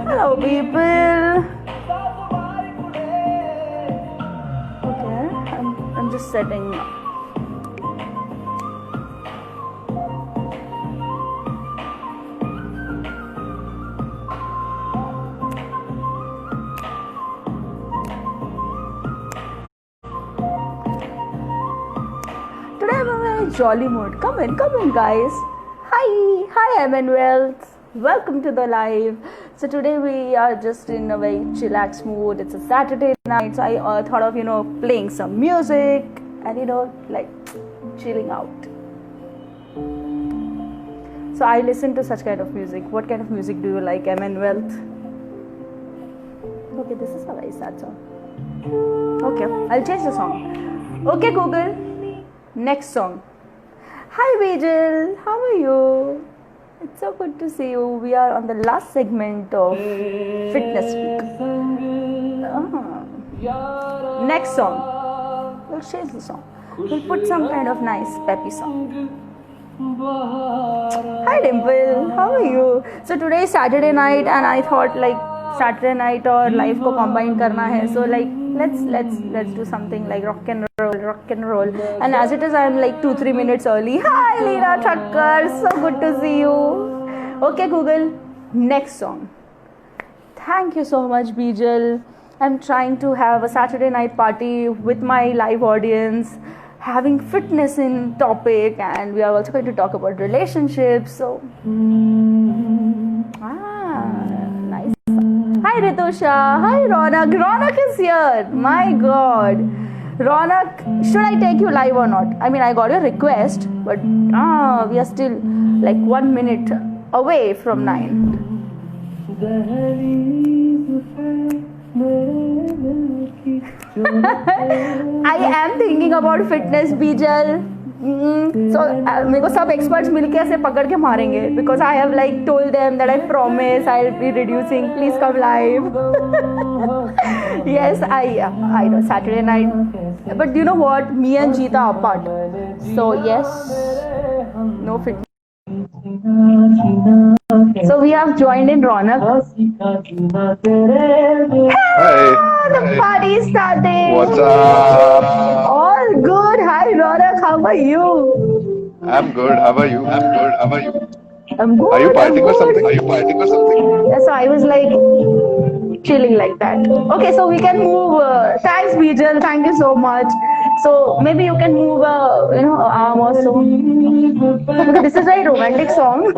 Hello, people. Okay, I'm just setting up. Today I'm in a very jolly mood. Come in, guys. Hi, Emmanuel. Welcome to the live. So today we are just in a very chillax mood. It's a Saturday night, so I thought of playing some music and like chilling out. So I listen to such kind of music. What kind of music do you like, Emmanuel? Okay, this is a very sad song. Okay, I'll change the song. Okay, Google. Next song. Hi, Vijay. How are you? It's so good to see you. We are on the last segment of Fitness Week. Next song. We'll change the song. We'll put some kind of nice peppy song. Hi, Dimple. How are you? So today is Saturday night, and I thought like Saturday night or life को combine करना है. So like let's do something like rock and roll. And as it is, I'm like 2-3 minutes early. Hi, Leena Thakkar. So good to see you. Okay, Google. Next song. Thank you so much, Bijal. I'm trying to have a Saturday night party with my live audience, having fitness in topic, and we are also going to talk about relationships. So, nice. Hi, Ritusha. Hi, Ronak. Ronak is here. My God. Ronak, should I take you live or not? I mean, I got your request, but we are still like 1 minute away from 9. I am thinking about fitness, Bijal. So मेरे को सब experts मिलके ऐसे पकड़ के मारेंगे because I have like told them that I promise I'll be reducing. Please come live. Yes, I know Saturday night, but you know what? Me and Jeeta are apart. So yes, no fitness. So we have joined in Ronak. Hi. The party is starting. What's up? All good. Hi, Ronak. How are you? I'm good. How are you? I'm good. Are you I'm partying or good. something? Yeah, so I was like chilling like that. Okay, so we can move. Thanks, Bijal. Thank you so much. So maybe you can move, arm also. Because this is a very romantic song.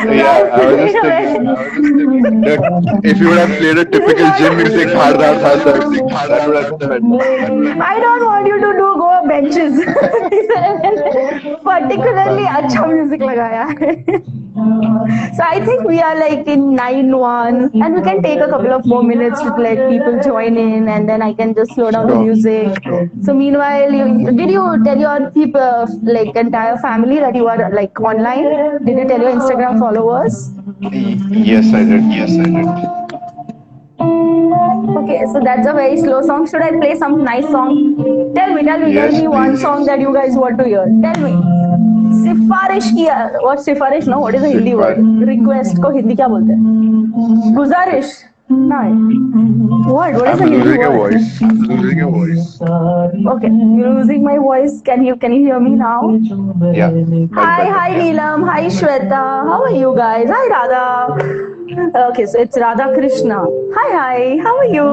Yeah, I was just thinking that if you would have played a typical gym music, that would have been better. I don't want you to go benches. Particularly अच्छा music लगाया है. So I think we are like in 9-1, and we can take a couple of more minutes to let people join in, and then I can just slow down the music. So meanwhile, did you tell your people, like entire family, that you are like online? Did you tell your Instagram followers? Yes, I did. Okay, so that's a very slow song. Should I play some nice song? Tell me Yes, one please. song that you guys want to hear. Tell me. सिफारिश की what सिफारिश no, what is the Hindi word? Request को हिंदी क्या बोलते हैं? गुजारिश. No. What is I'm the Hindi losing your word? voice. Okay, you're losing my voice. Can you hear me now? Yeah. Hi Neelam. Hi Shweta. How are you guys? Hi Radha. Okay, so it's Radha Krishna. Hi. How are you?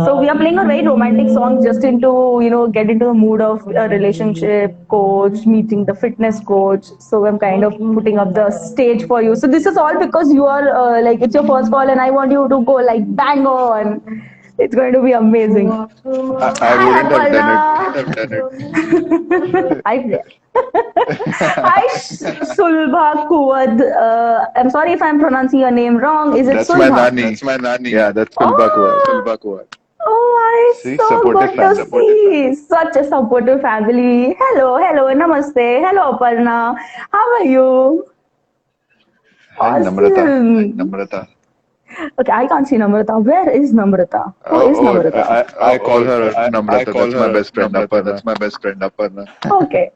So we are playing a very romantic song just into get into the mood of a relationship coach, meeting the fitness coach. So I'm kind of putting up the stage for you. So this is all because you are like it's your first call, and I want you to go like bang on. It's going to be amazing. I wouldn't have done it. Hi, Hi, Sulbha Kuwad. I'm sorry if I'm pronouncing your name wrong. Is it That's Sulbha? my nani. Yeah, that's Sulbha Kuwar. Oh, See, so supportive good to family. see. Such a supportive family. Hello, namaste. Hello, Aparna. How are you? Hi, Awesome. Namrata. Okay, I can't see Namrata. Where is Namrata? Who is Namrata? I call her I Namrata. call That's my her best friend, Namrata. Aparna. That's my best friend, Aparna. Okay.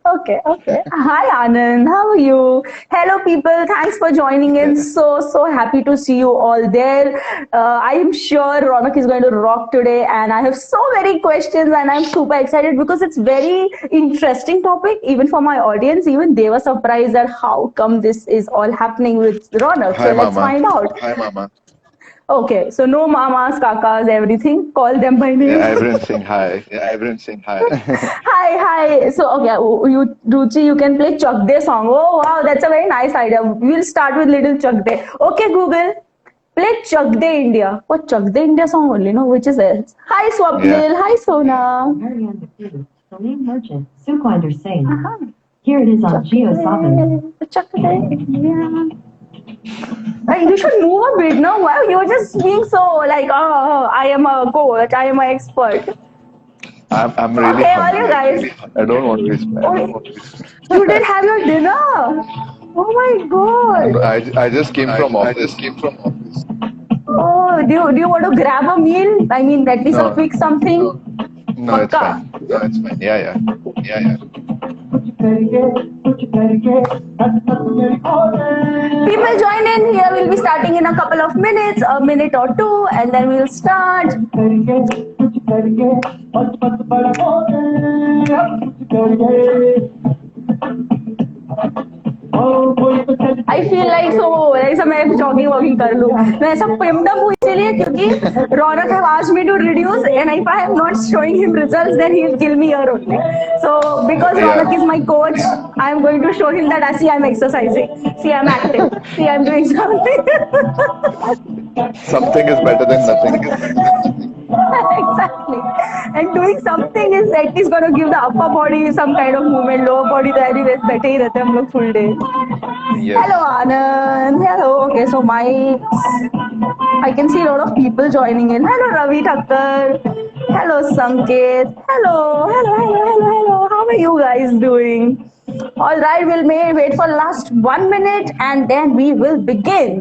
Hi, Anand. How are you? Hello, people. Thanks for joining in. So happy to see you all there. I am sure Ronak is going to rock today, and I have so many questions, and I'm super excited because it's very interesting topic, even for my audience. Even they were surprised at how come this is all happening with Ronak. So Hi, let's Mama. find out. Hi, Mama. Okay, so no mamas, kakas, everything. Call them by Yeah, name. everyone saying hi. Yeah, everyone's saying hi. Hi. So, okay, you, Ruchi, you can play Chak De song. Oh, wow, that's a very nice idea. We'll start with little Chak De. Okay, Google, play Chak De India. What Chak De India song only, no? Which is it? Hi, Yeah. Swapnil. Hi, Sona. Marianne defeated Salim Merchant, Sukhwinder Singh. Uh-huh. Here it is on Chak Geo Savan. De, Chak De India. Hey, you should move a bit, no? Wow, you're just being so like, oh, I am a coach, I am an expert. I'm really Okay, all you hungry guys. actually. I don't want to be Oh, you didn't have your dinner. Oh my god. I just came from I office. just came from office. Oh, do you want to grab a meal? I mean, at least a No. quick something. No, it's Pakka. fine. No, it's fine. Yeah. Yeah. People join in here. We'll be starting in a couple of minutes, a minute or two, and then we'll start. I feel like so ऐसा मैं jogging vlogging कर लूँ मैं ऐसा पिम्ड up हूँ इसीलिए क्योंकि रौनक have asked me to reduce and if I am not showing him results then he'll kill me here only so because Yeah. Raunak is my coach I am going to show him that I see I'm exercising see I'm active see I'm doing something Something is better than nothing. exactly and doing something is at least going to give the upper body some kind of movement lower body तो anyways बैठे ही रहते हैं हम लोग full day Yes. hello Anand hello okay so my I can see a lot of people joining in hello Ravi Thakkar hello Sanket hello how are you guys doing all right we'll wait for last 1 minute and then we will begin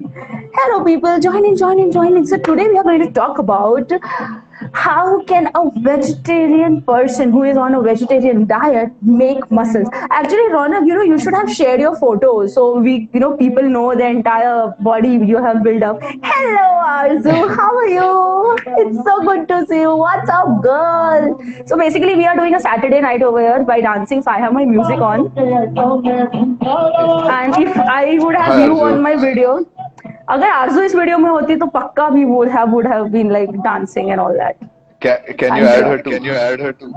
hello people join in so today we are going to talk about how can a vegetarian person who is on a vegetarian diet make muscles actually Ronak you should have shared your photos so we people know the entire body you have built up hello Arzu how are you it's so good to see you what's up girl so basically we are doing a Saturday night over here by dancing so I have my music on and if I would have Hi, you Arzu. on my video अगर आरजू इस video में होती तो पक्का भी would have been like dancing and all that Can you I'm add sure. her too? Can you add her too?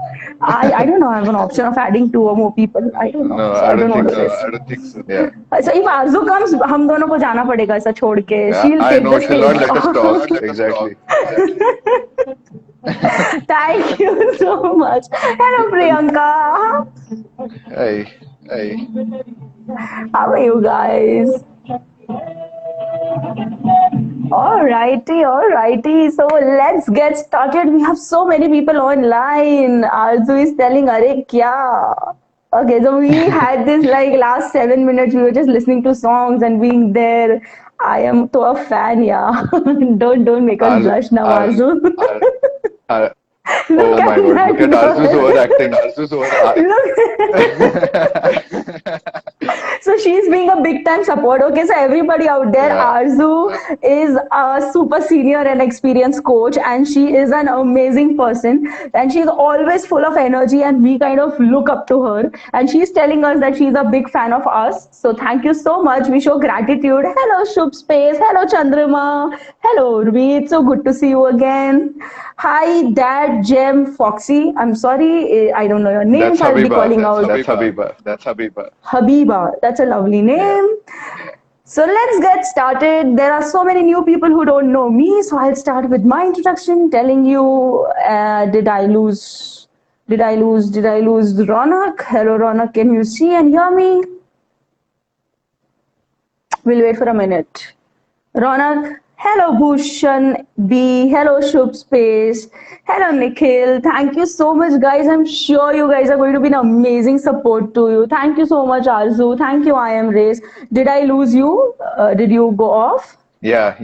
I don't know I have an option of adding 2 or more people I don't know No, so I don't know think what so. it is. I don't think so. Yeah. So if Arzu comes हम दोनों को जाना पड़ेगा ऐसा छोड़ के Yeah, she'll I take know the she'll not stage let us talk. Exactly. thank you so much hello Priyanka Hey. how are you guys Alrighty. So let's get started. We have so many people online. Arzu is telling, "Arey kya?" Okay, so we had this like last 7 minutes. We were just listening to songs and being there. I am to a fan, yeah. don't make us Arzu- blush now, Arzu- Arzu. Uh, Look oh my at god, that look at Arzu's girl. overacting. Look. So she's being a big time support. Okay, so everybody out there, Yeah. Arzu is a super senior and experienced coach, and she is an amazing person. And she's always full of energy, and we kind of look up to her. And she's telling us that she's a big fan of us. So thank you so much. We show gratitude. Hello, Shubh Space. Hello, Chandrama. Hello, Urvi. It's so good to see you again. Hi, Dad, Jem, Foxy. I'm sorry, I don't know your name, That's so I'll be Habiba. calling out That's Habiba. That's Habiba. Habiba. That's a lovely name. So let's get started. There are so many new people who don't know me, so I'll start with my introduction, telling you, did I lose Ronak? Hello, Ronak. Can you see and hear me? We'll wait for a minute. Ronak, hello Bhushan B, hello Shubh Space, hello Nikhil. Thank you so much, guys. I'm sure you guys are going to be an amazing support to you. Thank you so much, Arzu. Thank you, I am Race. Did I lose you? Did you go off? Yeah.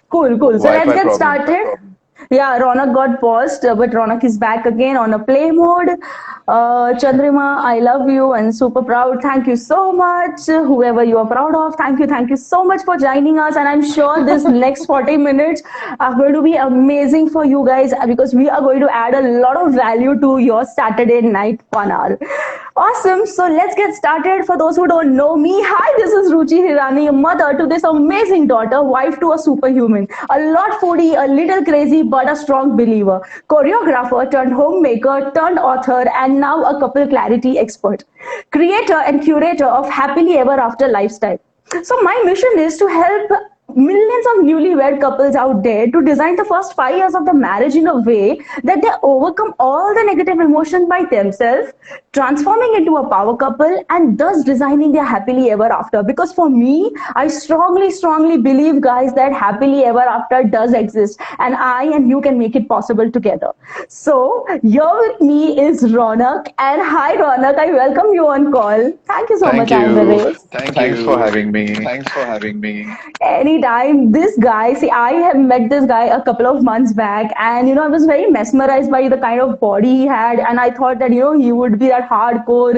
Cool. So let's Wi-Fi get problem. started. Yeah, Ronak got paused, but Ronak is back again on a play mode. Chandrima, I love you and super proud. Thank you so much. Whoever you are proud of, thank you so much for joining us. And I'm sure this next 40 minutes are going to be amazing for you guys because we are going to add a lot of value to your Saturday night fun hour. Awesome. So let's get started. For those who don't know me, hi, this is Ruchi Hirani, mother to this amazing daughter, wife to a superhuman, a lot foodie, a little crazy, but a strong believer, choreographer turned homemaker turned author, and now a couple clarity expert, creator and curator of happily ever after lifestyle. So my mission is to help millions of newlywed couples out there to design the first 5 years of the marriage in a way that they overcome all the negative emotions by themselves, transforming into a power couple and thus designing their happily ever after. Because for me, I strongly believe, guys, that happily ever after does exist, and I and you can make it possible together. So here with me is Ronak, and hi Ronak, I welcome you on call. Thank you so much, Thank you. Andres. Thanks for having me. Thanks for having me. Anytime. This guy, see, I have met this guy a couple of months back, and I was very mesmerized by the kind of body he had, and I thought that he would be that hardcore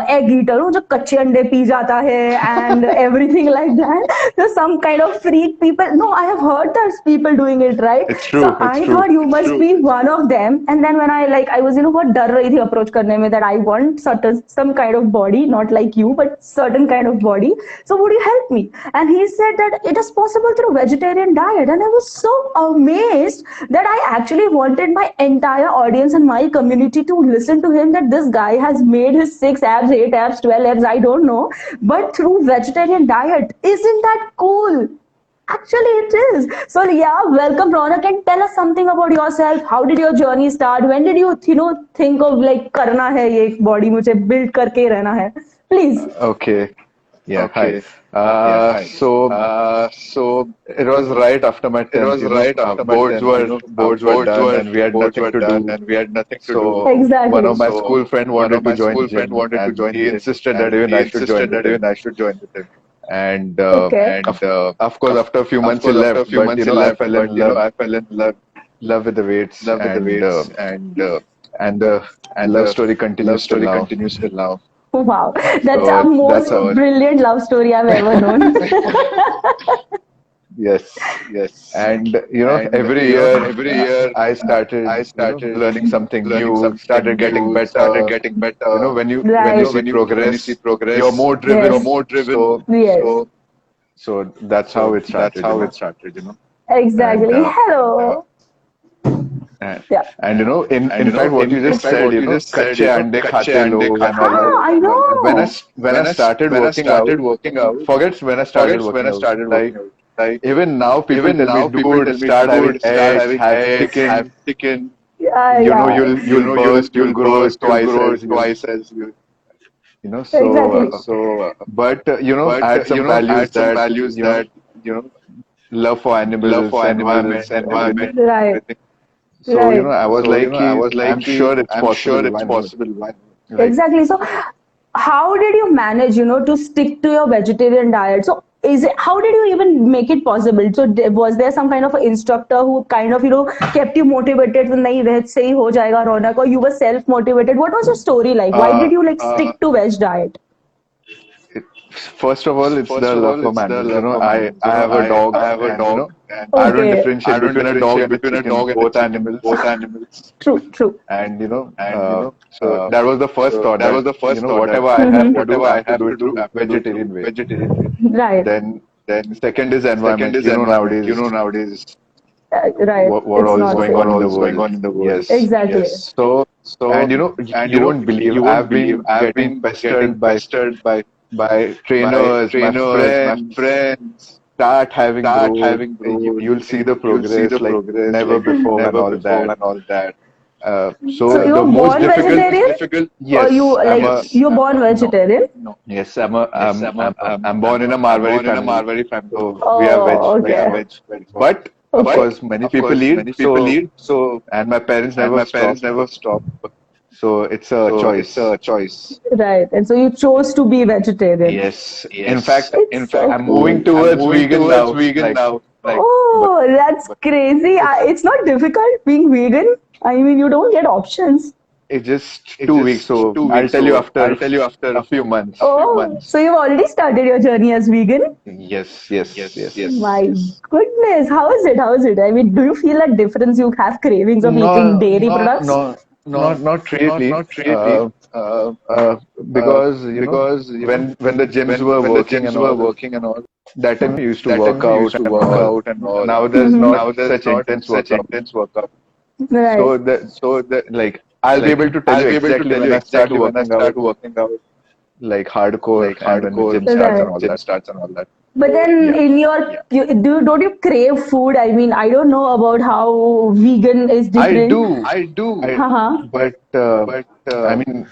egg eater, जो कच्चे अंडे P जाता है and everything like that. So some kind of freak people. No, I have heard there's people doing it, right? It's true. So It's I true. thought you must be one of them. And then when I was बहुत डर रही थी approach करने में that I want some kind of body, not like you, but certain kind of body. So would you help me? And he said that it is possible through vegetarian diet, and I was so amazed that I actually wanted my entire audience and my community to listen to him, that this guy has made his 6 abs, 8 abs, 12 abs, I don't know, but through vegetarian diet. Isn't that cool? Actually, it is. So yeah, welcome Ronak, and tell us something about yourself. How did your journey start? When did you think of like करना है ये body मुझे build करके ही रहना है? Please. Okay. Yeah. Okay. Hi. So it was right after my 10th. Boards were done, and we had nothing to do. and we had nothing to So do. Exactly. one of my school friend wanted to join gym, and he insisted that even I should join with him. I should join with him. And Okay. of course, after a few months he left, but I fell in love, I fell in love with the weights, with the weights, and the love story continues till now. till now. Wow, that's So our most that's how it- brilliant love story I've ever known. Yes. And every year I started learning something new, started getting better. When you Right. see progress, progress, you're more driven. Yes. So, Yes, so that's how it started. started. exactly. And, Hello. And, Yeah. and in fact, what you just said, कच्चे अंडे खाते लोग and all that. I know. When I started working out, forget when I started working out. Like even now, people tell me, dude, start having eggs, have chicken. Yeah, yeah. You'll burst, you'll grow twice as you. So Exactly. but I had some values that love for animals, environment, everything. Right. So Right. I was like, I'm sure it's possible. Why not? Right. Exactly. So, how did you manage, to stick to your vegetarian diet? So, how did you even make it possible? So, was there some kind of instructor who kind of, kept you motivated? नहीं veg से ही हो जाएगा रौनक, or you were self-motivated? What was your story like? Why did you stick to veg diet? First of all, it's the love for animals. I have a dog. I don't Okay. differentiate between a dog and chicken, both animals. True. And so that was the first thought. Whatever I have to do, I have to do it vegetarian way. Right. Then second is environment. Nowadays, Right. what It's all is not going safe. on in the world. Yes. Exactly. So and you won't believe I've been getting pestered by trainers, my friends. Start having growth. You'll see the progress like never before and all that. So So, you the were most born vegetarian? Yes, Or you're born vegetarian? yes, I'm born in a Marwari family. So Oh, we are veg. okay. But of Okay. course, many people eat. So and my parents never stopped. So it's a choice. Right. And so you chose to be vegetarian. Yes. In fact, It's so I'm cool. moving towards vegan now. Like, but Oh, that's crazy. It's not difficult being vegan. I mean, you don't get options. it's just 2 weeks. So I'll tell you after a few months. Oh, so you've already started your journey as vegan? Yes. My goodness, how is it? How is it? I mean, do you feel a difference? You have cravings of eating No, dairy products? not really. Because when the gyms were working and all, that time I used to work out and all. Now there's not such intense workout. Right. So that like I'll be able to tell you exactly when I start working out, like hardcore, and when the gym starts and Right. all that. But then Yeah. in your, don't you crave food? I mean, I don't know about how vegan is I different. do. Haha. But I mean,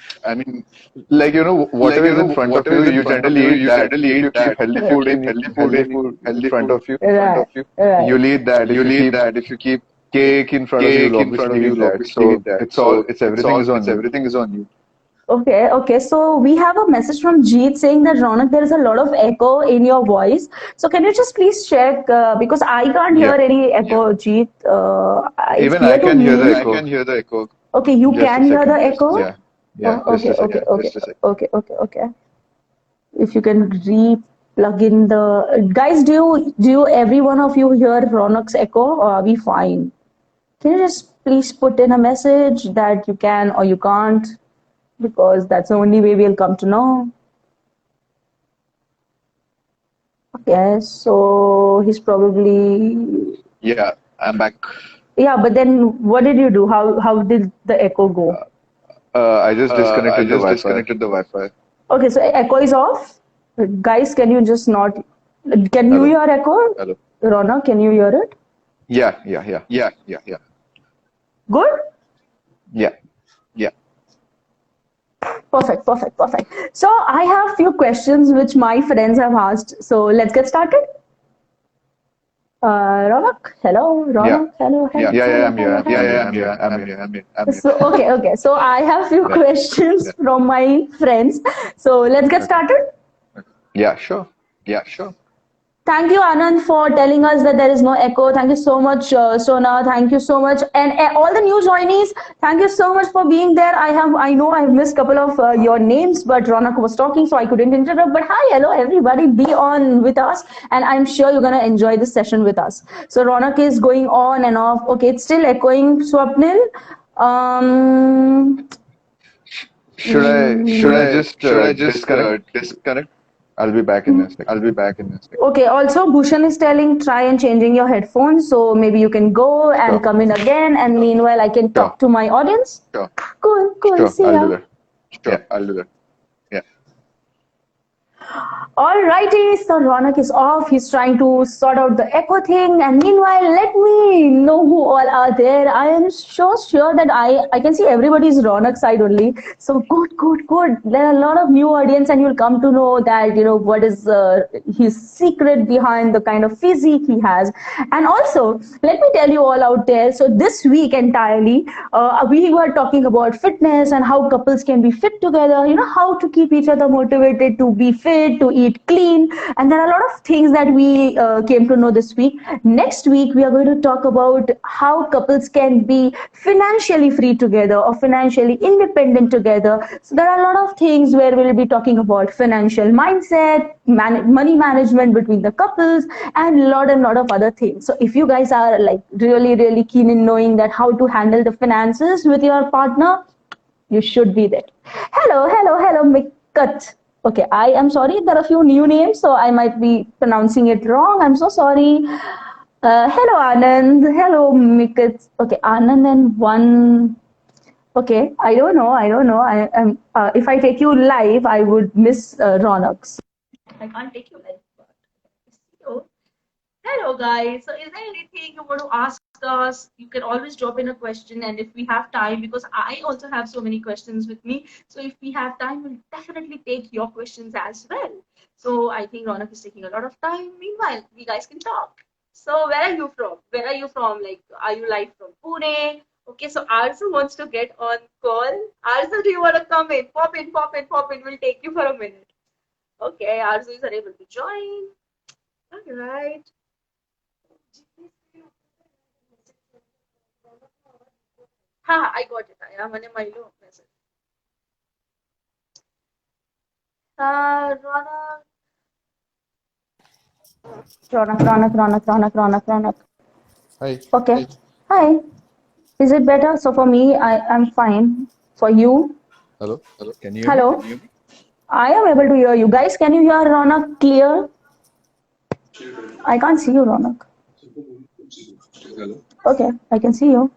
like whatever is in front of you, you generally eat that. If you keep healthy food in front of you, Right. Right. you'll eat that. If you keep cake in front of you, you'll obviously eat that. So it's everything is on you. Okay. So we have a message from Jeet saying that Ronak, there is a lot of echo in your voice. So can you just please check because I can't hear Yeah. any echo, Jeet. It's Even clear I to can hear the me. echo. Okay, you Just a can hear the second. echo. Yeah. Oh, Just okay, a second. okay. If you can re-plug in the guys, do you every one of you hear Ronak's echo, or are we fine? Can you just please put in a message that you can or you can't? Because that's the only way we'll come to know. Okay, so he's probably Yeah, I'm back. yeah, but then what did you do? How did the echo go? I just disconnected the Wi-Fi. Okay, so echo is off. Guys, can you just not? Can you Hello. hear echo? Rona, can you hear it? Yeah. Good. Yeah. Perfect. So I have few questions which my friends have asked. So let's get started. Ronak, hello. Yeah. Hello. Yeah, I'm here. I'm here. So okay. So I have few Yeah. questions from my friends. So let's get started. Yeah, sure. Thank you, Anand, for telling us that there is no echo. Thank you so much, Sona. Thank you so much, and all the new joinees. Thank you so much for being there. I know I've missed a couple of your names, but Ronak was talking, so I couldn't interrupt. But hi, hello, everybody. Be on with us, and I'm sure you're gonna enjoy this session with us. So Ronak is going on and off. Okay, it's still echoing. Swapnil. Should I just disconnect? I'll be back in a second. Okay, also Bhushan is telling try and changing your headphones, so maybe you can go and Sure. come in again, and meanwhile I can talk to my audience. Cool. Sure, See I'll ya. do that. Yeah, I'll do that. Alrighty, so Ronak is off. He's trying to sort out the echo thing. And meanwhile, let me know who all are there. I am so sure that I can see everybody's Ronak side only. So good. There are a lot of new audience, and you'll come to know that what is his secret behind the kind of physique he has. And also, let me tell you all out there. So this week entirely, we were talking about fitness and how couples can be fit together. How to keep each other motivated to be fit, to eat clean, and there are a lot of things that we came to know this week. Next week we are going to talk about how couples can be financially free together or financially independent together. So there are a lot of things where we'll be talking about financial mindset, money management between the couples, and a lot of other things. So if you guys are like really keen in knowing that how to handle the finances with your partner, you should be there. Hello, Mikat. Okay, I am sorry. There are a few new names, so I might be pronouncing it wrong. I'm so sorry. Hello, Anand. Hello, Mikat. Okay, Anand and one. Okay, I don't know. I am. If I take you live, I would miss Ronak. I can't take you live. So, hello, guys. So, is there anything you want to ask us? You can always drop in a question, and if we have time, because I also have so many questions with me. So, if we have time, we'll definitely take your questions as well. So, I think Ronak is taking a lot of time. Meanwhile, we guys can talk. So, where are you from? Like, are you live from Pune? Okay, so Arzu wants to get on call. Arzu, do you want to come in? Pop in, pop in, pop in. We'll take you for a minute. Okay, Arzu is unable to join. All right. Ha, I got it. I am on my message. Ronak. Ronak. Hi. Okay. Hi. Is it better? So for me, I'm fine. For you? Hello. Can you hear me? Hello? I am able to hear you. Guys, can you hear Ronak clear? I can't see you, Ronak. Hello. Okay, I can see you.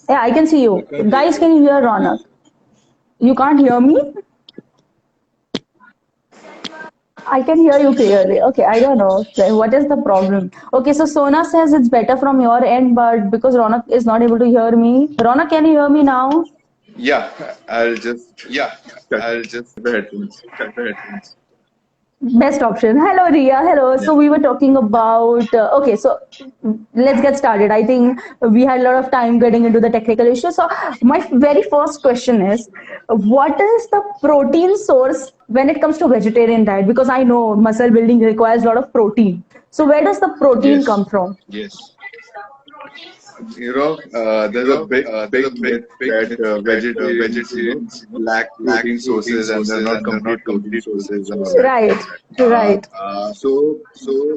Yeah, I can see you. Guys, can you hear Ronak? You can't hear me? I can hear you clearly. Okay, I don't know. What is the problem? Okay, so Sona says it's better from your end, but because Ronak is not able to hear me. Ronak, can you hear me now? Yeah, I'll just cut the headphones. Best option. Hello, Ria. Hello. So we were talking about. Okay, so let's get started. I think we had a lot of time getting into the technical issues. So my very first question is, what is the protein source when it comes to vegetarian diet? Because I know muscle building requires a lot of protein. So where does the protein Yes. come from? There's a big myth that vegetarians, lack protein sources and they're not complete protein sources and all that. Right. Right. So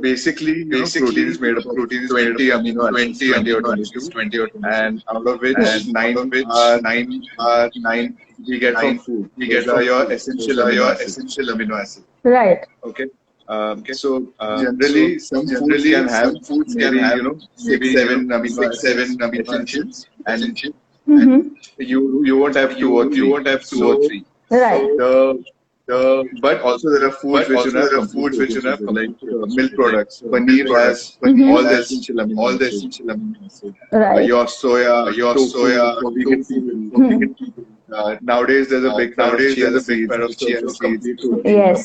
basically, protein is made up of 20 amino acids, 20 or 22, and out of which nine are we get from food. These are your essential amino acids. Right. Okay. So generally, some foods can have maybe seven amino acids, and Mm-hmm. you won't have two or three. Right. But also there are foods which have complete sources, like milk products. Paneer has Mhm. all the essential amino acids. Right. Your soya, tofu for vegan people. Hmm. Nowadays there's a big fan of chia seeds, which also complete protein. Yes.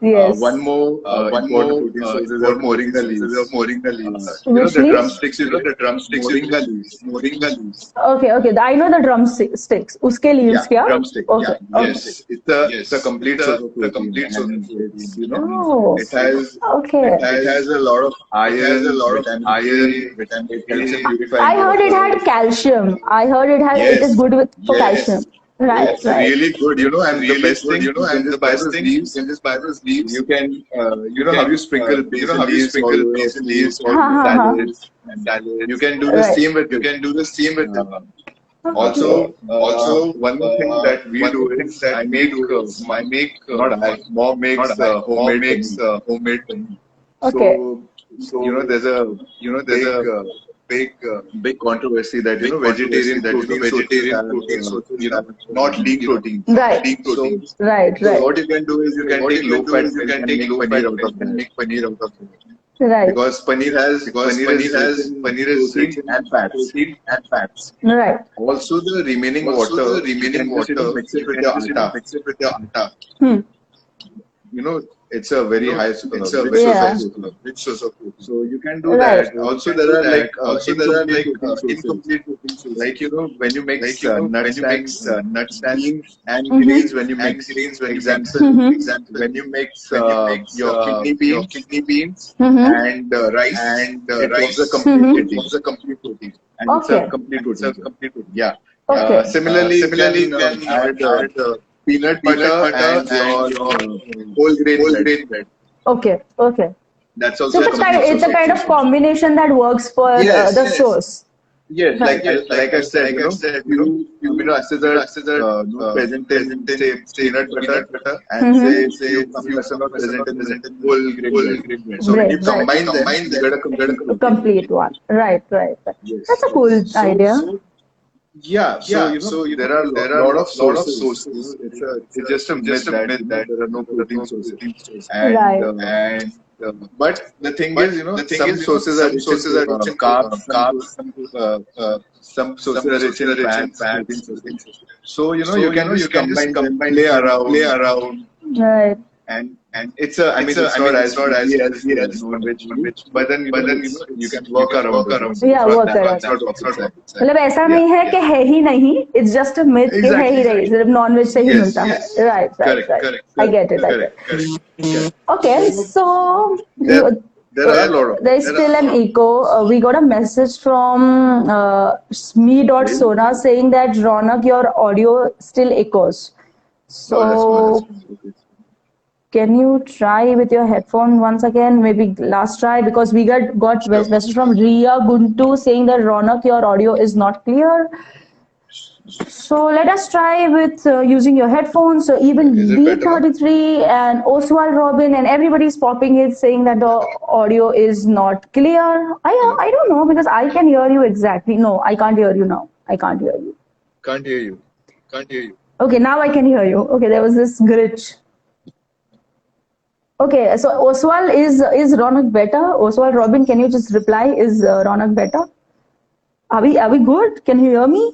Yes. One more important protein source is of moringa leaves. Which The leaves? drumsticks, moringa leaves. Okay, okay. I know the drumsticks. Uske leaves Yeah, kya? drumstick. Okay. Yeah. Okay. Yes, it's a complete source of protein. And it's, Oh. Okay. it has a lot of iron, vitamin C. It helps in purifying I heard it water. had calcium. I heard it is good with for calcium. Right, It's right. really good, and the best thing, you can just buy those leaves. You can, how you sprinkle basil leaves all over your food, Ha, ha, ha. salads. You can do the Right. same with it. Also, one more thing that we do is mom makes homemade paneer. Okay. So, there's a big controversy that vegetarian protein sources have not lean protein. Right. Right, So right. what you can do is you can take low fat milk and make paneer out of that. Right. Because paneer is rich in fats. Right. Also, the remaining water, you can just mix it with your atta. Hmm. It's a very high rich Yeah. source of protein. So you can do Right. that. Also, there are incomplete protein sources. Like when you mix nuts and beans and Mhm. grains, when you mix, example, Mhm. when you mix your kidney beans Mhm. and rice, it forms a Mhm. complete protein. And Okay. it's a complete protein. Yeah. Okay. Similarly, you can add peanut butter and your whole grain bread. Okay. Okay. That's So also a complete it's a kind of combination that works for the sauce. Yes, like I said, few amino acids are present in say peanut butter and Mhm. few amino acids are present in whole grain bread. So when you Bread, right. combine them, you get a complete A complete one. Right, right, right. Yes. That's a cool idea. Yeah, so there are a lot of sources. It's just a myth that there are no protein sources. Right. But the thing is, some sources are rich in carbs, some sources are rich in fats, protein sources. So you can just combine them, play around, Right. and it's a, I mean, it's not as easy as non-veg food, but then you can work around it. Yeah, work around. It's not that. मतलब ऐसा नहीं है कि है ही नहीं, it's just a myth कि है ही नहीं, सिर्फ नॉन वेज से ही मिलता है. Right. I get it. Okay, so There are a lot of. there's still an echo. We got a message from me.sona saying that Ronak, your audio still echoes. So can you try with your headphone once again? Maybe last try, because we got message from Ria Guntu saying that Ronak, your audio is not clear. So let us try with using your headphones. So even Is it better now? B33 and Oswald Robin and everybody's popping it saying that the audio is not clear. I don't know, because I can hear you exactly. No, I can't hear you now. I can't hear you. Can't hear you. Okay, now I can hear you. Okay, there was this glitch. Okay, so Oswald, is Ronak better? Oswald Robin, can you just reply? Is Ronak better? Are we good? Can you hear me?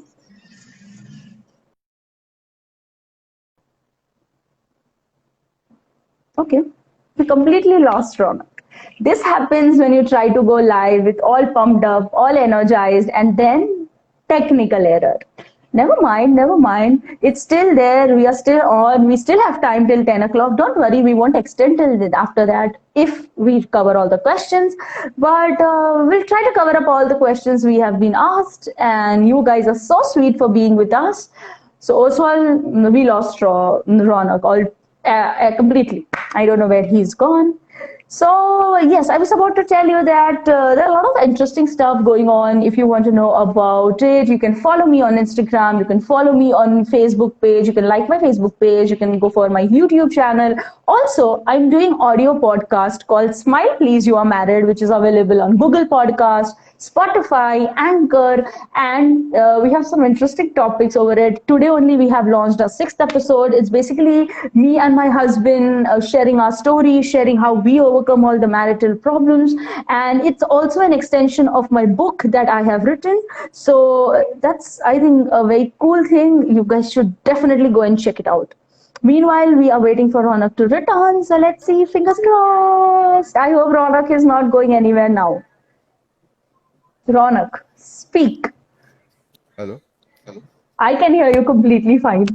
Okay, we completely lost Ronak. This happens when you try to go live with all pumped up, all energized, and then technical error. Never mind. It's still there. We are still on. We still have time till 10 o'clock. Don't worry, we won't extend till after that if we cover all the questions. But we'll try to cover up all the questions we have been asked. And you guys are so sweet for being with us. So Oswald, we lost Ronak completely. I don't know where he's gone. So yes, I was about to tell you that there are a lot of interesting stuff going on. If you want to know about it, you can follow me on Instagram. You can follow me on Facebook page. You can like my Facebook page. You can go for my YouTube channel. Also, I'm doing audio podcast called Smile Please You Are Married, which is available on Google Podcast, Spotify, Anchor, and we have some interesting topics over it. Today only we have launched our 6th episode. It's basically me and my husband sharing our story, sharing how we overcome all the marital problems, and it's also an extension of my book that I have written. So that's, I think, a very cool thing. You guys should definitely go and check it out. Meanwhile, we are waiting for Ronak to return. So let's see, fingers crossed. I hope Ronak is not going anywhere now. Ronak, speak. Hello. I can hear you completely fine.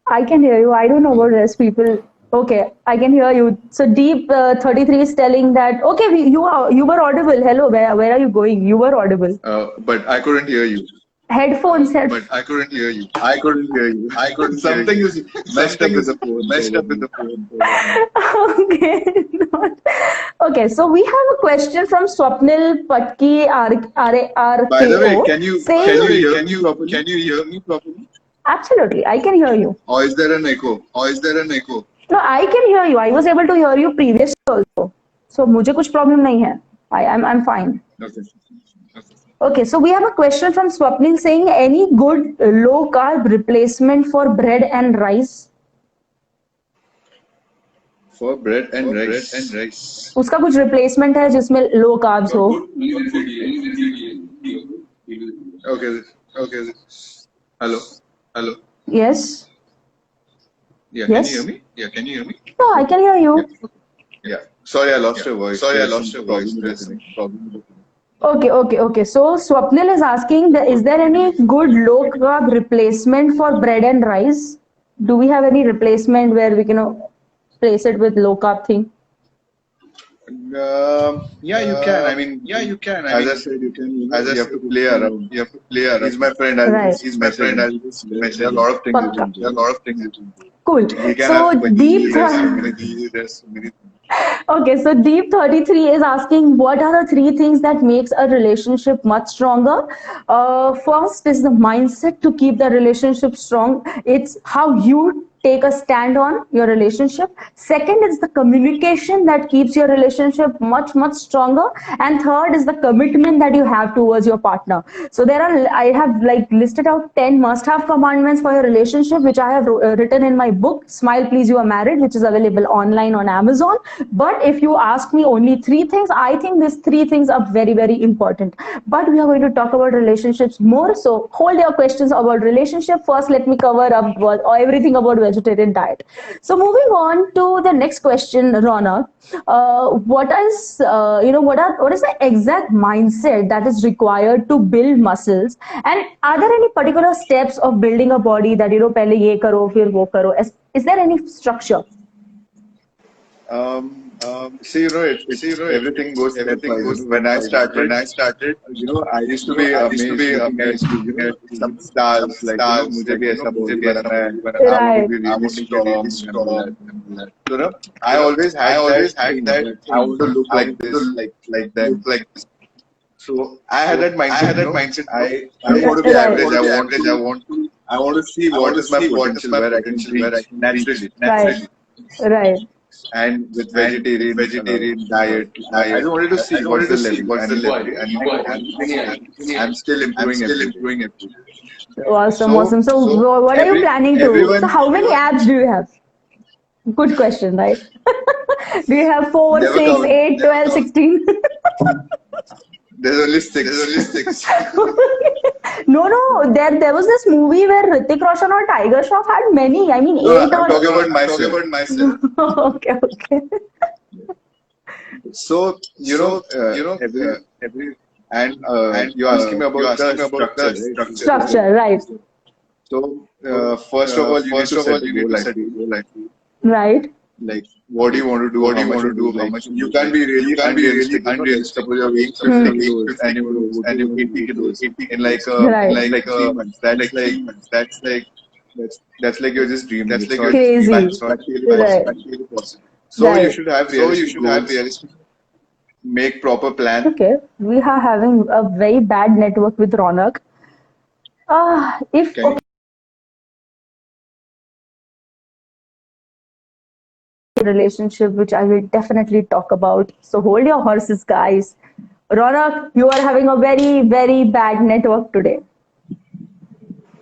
I can hear you. I don't know about rest people. Okay, I can hear you. So Deep 33 is telling that, okay, you were audible. Hello, where are you going? You were audible. But I couldn't hear you. Headphones. But I couldn't hear you. Something is messed up with the phone. Okay. Okay, so we have a question from Swapnil Patki RKO. By the way, can you saying, hear me properly? Absolutely, I can hear you. Or is there an echo? No, I can hear you. I was able to hear you previously also. So मुझे कुछ problem नहीं है. I'm fine. Okay. Okay, so we have a question from Swapnil saying, any good low carb replacement for bread and rice? For bread and rice. उसका कुछ replacement है जिसमें low carbs हो? Okay. Hello. Yes. Yeah. Yes. Can you hear me? No, I can hear you. Yeah. Sorry, I lost your voice. Okay. So Swapnil is asking, is there any good low carb replacement for bread and rice? Do we have any replacement where we can place it with low carb thing? Yeah, you can. As I said, you can. You have to play around. He's my friend. Right. He's my friend. I'll just message. There are a lot of things. You can do. Cool. So Deep. Okay, so Deep 33 is asking, what are the 3 things that makes a relationship much stronger? First is the mindset to keep the relationship strong. It's how you take a stand on your relationship. Second is the communication that keeps your relationship much stronger. And third is the commitment that you have towards your partner. So I have listed out 10 must-have commandments for your relationship, which I have written in my book, Smile Please You Are Married, which is available online on Amazon. But if you ask me only 3 things, I think these 3 things are very, very important. But we are going to talk about relationships more. So hold your questions about relationship. First, let me cover up everything about vegetarian diet. So moving on to the next question, Ronak, what is what is the exact mindset that is required to build muscles, and are there any particular steps of building a body that पहले ये करो फिर वो करो? Is there any structure? See, everything goes step by step. When I started, I used to be amazed looking at, some stars, like, मुझे भी ऐसा body बनना है, I want to be really strong and all that. So, I always had that, I want to look like this, like that. So I had that mindset. I don't want to be average. I want to see what is my potential, where I can reach naturally. Right. And with vegetarian diet, I just wanted to see what's the level. And I'm still improving it. Awesome. So what are you planning to? So how many abs do you have? Good question, right? Do you have 4, Never 6, count. 8, 12, 16? There's only six. No. There was this movie where Hrithik Roshan or Tiger Shroff had many. I mean, No, 8 I'm or. talking about myself. Okay. So every and you're asking me about the structure. Structure, right? So first of all, you need to set a goal. Right. Like, what do you want to do? How much? You can't be really unrealistic. Suppose you're weighing 50 kilos and you eat 80 kilos in like 3 months. That's like you're just dreaming. That's like you're Crazy. That's not really possible. So you should have realistic. Make proper plan. Okay. We are having a very bad network with Ronak. If Can you- relationship, which I will definitely talk about. So hold your horses, guys. Ronak, you are having a very, very bad network today.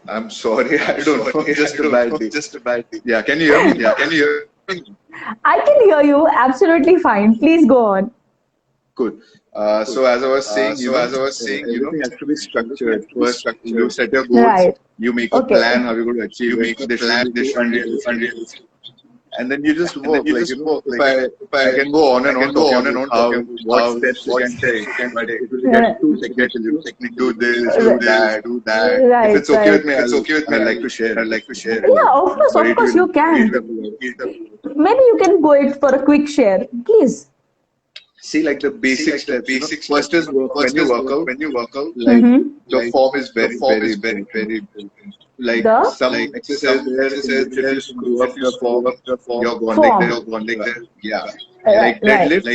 I'm sorry, I don't know. Just a bad day. Yeah, can you hear me? I can hear you absolutely fine. Please go on. Good. So as I was saying, everything has to be structured. First, you set your goals. Right. You make a Okay. plan how you're going to achieve it. This unrealistic. And then you just work. If I can go on and on talking about what steps you can take. It will get too technical. Do this, do that. Right, If it's okay right. with me, I'd like to share. Yeah, of course you can. Maybe you can go it for a quick share, please. See, like the basic steps. First is work. When you work out, like Mhm. the form is very important. Like The? some exercise where you screw up your form, you're gone like that. Yeah. Right, right. Deadlift.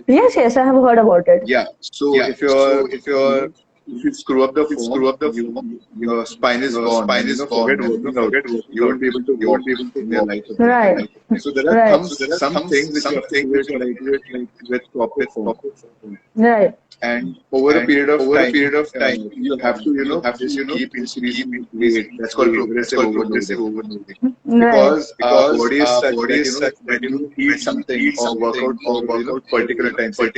Yes, I have heard about it. Yeah. So if you screw up the form, your spine is gone. Forget working out. You won't be able to walk in your life. Right. So there are Right. some things which you have to do with proper form. Right. And over a period of time, you have to keep increasing weight. That's called progressive overloading. Right. Because our body is such that you eat something or work out particular time, 6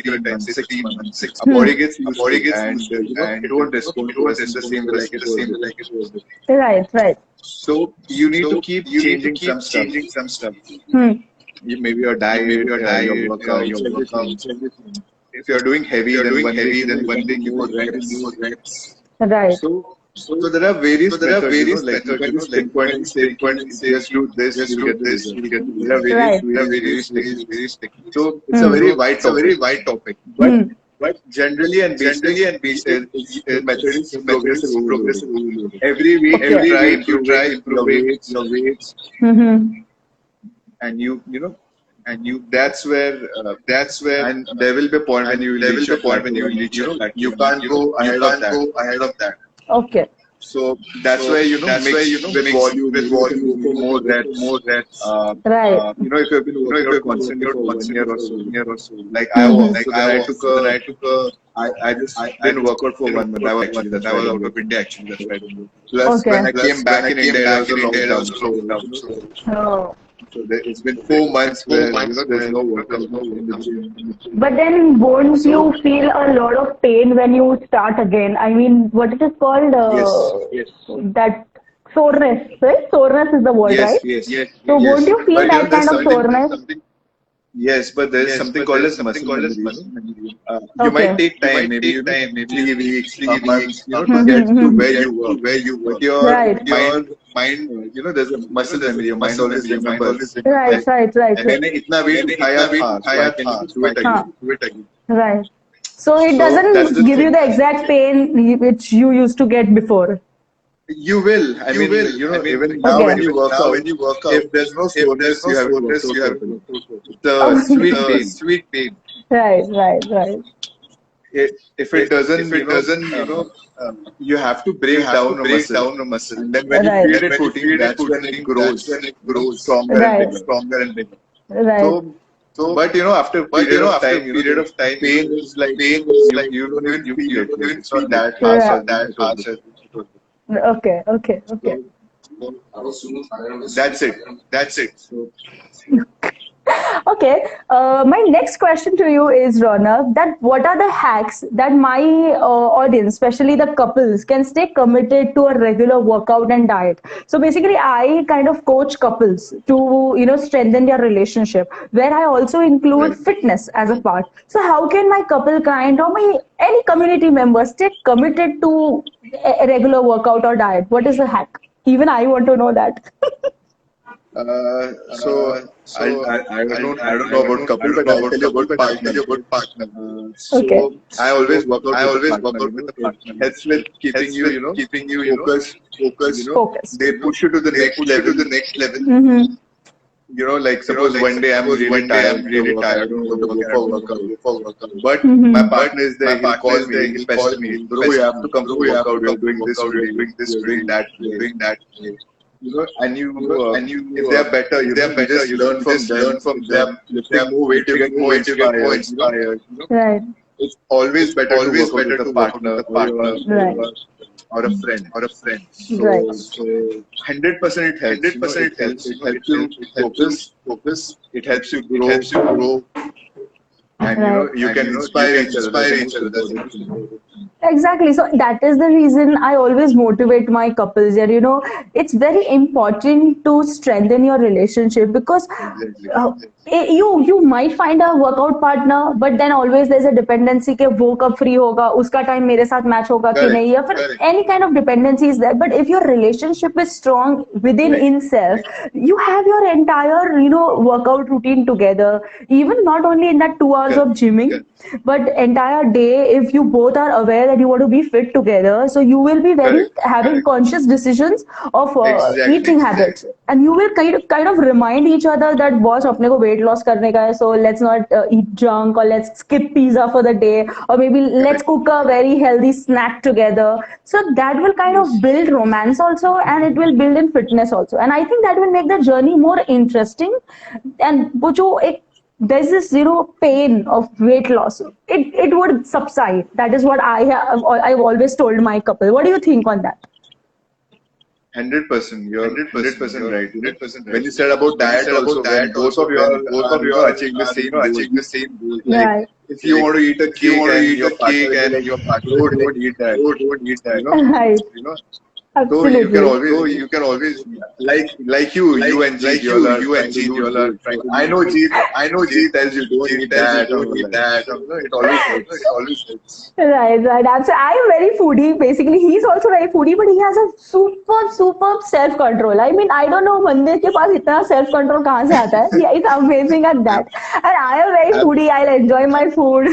months. Our body gets used to it and it won't respond to us in the same way like it was. Right. So you need to keep changing some stuff. Maybe your diet, your workout, everything. If you're doing heavy, then one week you put reps. Right. So there are various methods. Like pinpoint say just do this, you get this. There are various things. So it's a very wide topic. But generally and basically, the method is progressive overloading. Every week you try improve your weights, and that's where and there will be a point when you reach you can't go ahead of that. Okay. So that's why with volume more reps. Right. If you've been working out constantly for 1 year or so, like I was, I just didn't work out for 1 month. I was out of India actually. That's right. Plus Okay. when I came back in India, there was a lockdown. Oh. So it's been 4 months where there's no workout in the gym. But then won't you feel a lot of pain when you start again? I mean, what it is called? Yes. That soreness, right? Soreness is the word, Yes, right? yes, yes, So yes. won't you feel But that there's kind of soreness? yes, but there's something called as muscle memory. You might Okay. take time, maybe 3 weeks, a month, to get to Mm-hmm. where you were. But your Right. mind, there's a muscle memory. Your mind always remembers. Right, Like, right, right, right. मैंने इतना weight उठाया था, so I can do it Huh. again. Right. So it So that's doesn't the give you thing. the exact pain which you used to get before. You will. I mean, even now Okay. when you work out, if there's no soreness, you haven't worked out properly. It's a sweet pain. Right, right, right. If it doesn't, you have to break down a muscle, and then when you Right. feed it protein, that's when it grows, stronger and Right. bigger. Right. But after a period of time, the pain is like you don't even feel it. Like, it's not that harsh Right. as it was before. Okay, okay, okay. That's it. So, Okay, my next question to you is, Ronak, that what are the hacks that my audience, especially the couples, can stay committed to a regular workout and diet? So basically, I kind of coach couples to, strengthen their relationship, where I also include right. fitness as a part. So how can my couple client or my any community member stay committed to a regular workout or diet? What is the hack? Even I want to know that. So I don't know about couple, but I'll tell you about partner. Okay. So I always work out with a partner. It helps with keeping you, focused. Focused. They push you to the next level. Mm-hmm. Like suppose one day I'm really tired after work, I don't want to go for workout. But Mm-hmm. my partner is there. He'll call me. He'll pester me. Bro, you have to come for workout. We're doing this today. We're doing that today. And if they are better, you just learn from them. If they are lifting more weight, you get more inspired. Right. It's always better to work out with a partner Right. or a friend. Right. So 100% it helps. It helps you focus. It helps you grow. And Right. you can inspire each other. That's the most important thing. Exactly. So that is the reason I always motivate my couples. And it's very important to strengthen your relationship because Exactly. you might find a workout partner, but then always there's a dependency कि वो कब free होगा, उसका time मेरे साथ match होगा कि Correct. नहीं, या फिर any kind of dependency is there. But if your relationship is strong within itself, you have your entire workout routine together. Even not only in that 2 hours of gymming, but entire day, if you both are aware that you want to be fit together, so you will be very having conscious decisions of eating habits, and you will kind of remind each other that boss अपने को weight loss करने का है, so let's not eat junk, or let's skip pizza for the day, or maybe let's cook a very healthy snack together. So that will kind of build romance also, and it will build in fitness also, and I think that will make the journey more interesting. And वो जो एक there's this pain of weight loss, it would subside. That is what I've always told my couple. What do you think on that? 100%. You're 100% right. When you said about diet also, when both of you are achieving the same goal. Like, Right. if you want to eat a cake and your partner will be like, don't eat that. Right. So you Absolutely. can always like you and Jeet, you all are trying to. I know Jeet tells you don't eat that. It always helps. Right. I'm very foodie. Basically, he's also very foodie, but he has a super self control. I mean, I don't know मंदिर के पास इतना self control कहाँ से आता है? Yeah, it's amazing at that. And I am very foodie. I'll enjoy my food.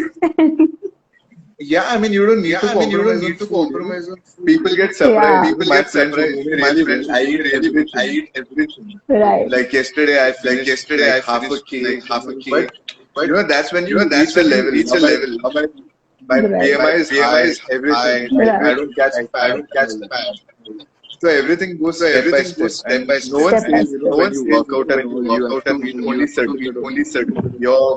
Yeah, I mean, you don't need to compromise on food. People get surprised. Yeah. My friends really I eat everything. Right. Like yesterday, I finished half a cake. But that's when you reach a level. My Right. BMI is high. Everything. Right. I don't catch fat. So everything goes step by step. No one Step by says, when you work out and eat only certain.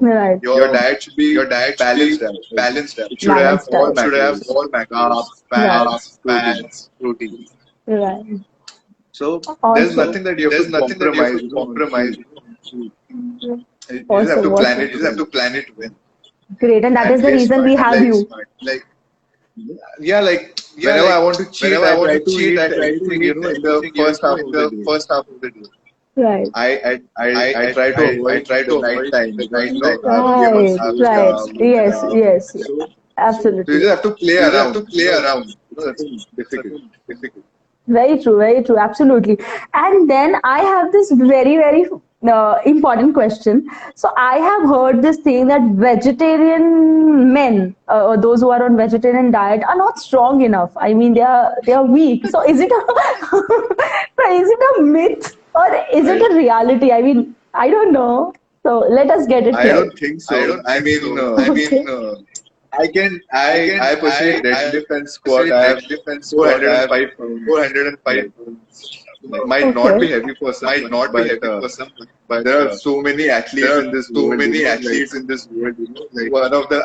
Right. Your diet should be balanced. It should have all carbs, fats, proteins. Right. So Also- there's nothing that you have to compromise. You just Also, have to what- plan it. You just have to plan it well. Great, and that is the reason we have you. Like Yeah, like whenever I want to cheat, I try to eat everything, in the first half of the day. Right. I try to avoid the night time because I have Game of Right, Thrones, right. Yes, yes, yes. so you Absolutely. just have to play around. It's nothing difficult. Very true, very true. Absolutely. And then I have this very, very important question. So I have heard this thing that vegetarian men, or those who are on vegetarian diet, are not strong enough. I mean, they are weak. So is it a so is it a myth or is it I a reality? I mean, I don't know. So let us get it I clear. don't think so. Okay. I personally deadlift and squat. I have 405 pounds. Like, might not be Okay. heavy for someone, but there are so many athletes in this world. Like one of the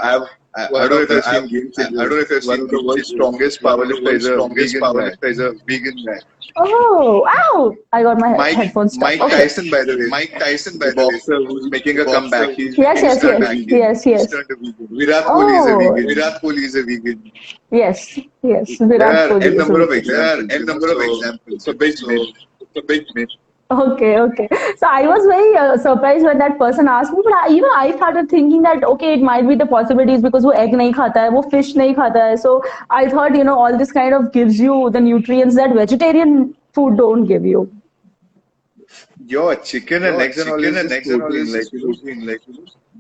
I don't know if you've seen Game Changers. One of the world's strongest powerlifter is a vegan guy. Oh, wow. I got my headphones stuck. Mike Okay. Tyson, by the way, the boxer who's making a comeback. Yes, He's yes, turned a yes. vegan. Yes, yes. Virat Kohli is a Oh, vegan. yes, yes. There Virat are Kohli n is a number of vegan. examples. It's a big myth. Okay, okay. So I was very surprised when that person asked me, but I started thinking that okay, it might be the possibilities because वो egg नहीं खाता है, वो fish नहीं खाता है. So I thought all this kind of gives you the nutrients that vegetarian food don't give you. Your chicken and eggs and all is just protein.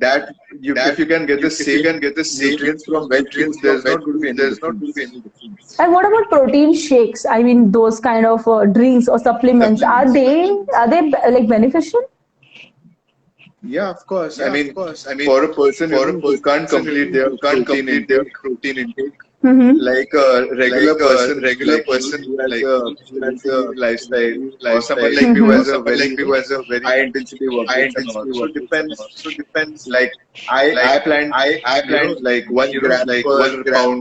That if you can get the same nutrients from veg foods, there's not going to be any difference. And what about protein shakes? I mean, those kind of drinks or supplements, are they like beneficial? Yeah, of course. I mean, for a person who can't complete their protein intake, Mm-hmm. like a regular person who has a lifestyle, or someone like me who has a very high intensity workout and all. So depends. Like I planned like 1 gram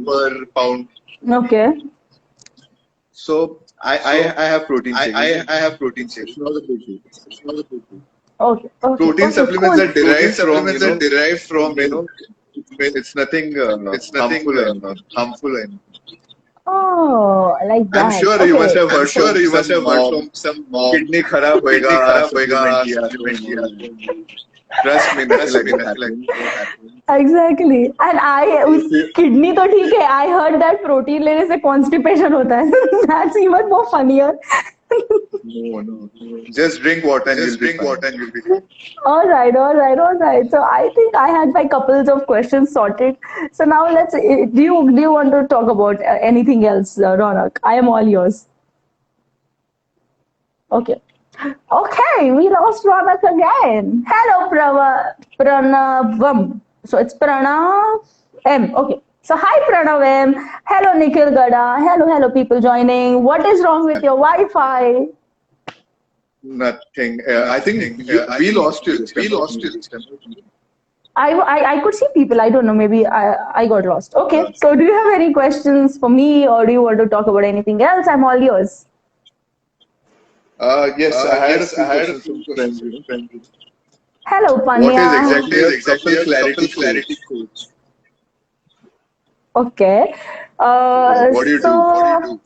per pound. Okay. So I have protein shakes. It's not a protein. Okay. Okay. Protein Okay. supplements Cool. are derived from it's nothing harmful. Oh, like I'm that. sure you must Okay. have heard from some kidney kharab होएगा supplement किया. Trust me, nothing like that. Exactly. And If you- kidney तो ठीक है. I heard that protein लेने से constipation होता है. That's even more funnier. No. Just drink water and you'll be fine. All right. So I think I had my couples of questions sorted. So now do you want to talk about anything else, Ronak? I am all yours. Okay. Okay, we lost Ronak again. Hello, Pranavam. So it's Pranav M. Okay. So hi, Pranav M. Hello, Nikhil Gada. Hello, people joining. What is wrong with your Wi-Fi? Nothing. I think we lost you this time. I could see people. I don't know. Maybe I got lost. Okay. So do you have any questions for me, or do you want to talk about anything else? I'm all yours. Yes, I had a few questions from friends. Hello, Panya. What is exactly a clarity coach? Okay. What do you do?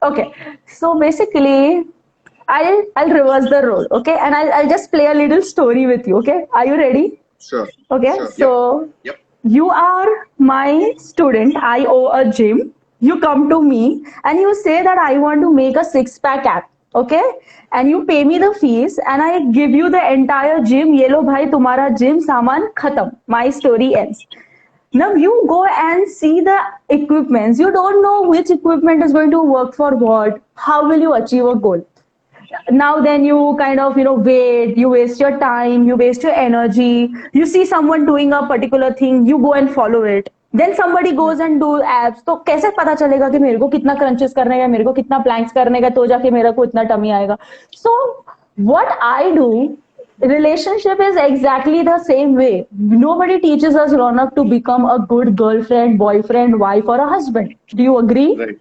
Okay. So basically, I'll reverse the role. Okay, and I'll just play a little story with you. Okay, are you ready? Sure. Okay. So Yep. you are my student. I owe a gym. You come to me and you say that I want to make a six-pack app. Okay, and you pay me the fees and I give you the entire gym. ये लो भाई तुम्हारा gym सामान खत्म. My story ends. Now you go and see the equipments. You don't know which equipment is going to work for what. How will you achieve a goal? Now then you kind of wait, you waste your time, you waste your energy. You see someone doing a particular thing, you go and follow it. Then somebody goes and do abs. तो कैसे पता चलेगा कि मेरे को कितना crunches करने का, मेरे को कितना planks करने का, तो जाके मेरे को इतना tummy आएगा. So what I do, relationship is exactly the same way. Nobody teaches us, Ronak, to become a good girlfriend, boyfriend, wife, or a husband. Do you agree? Right.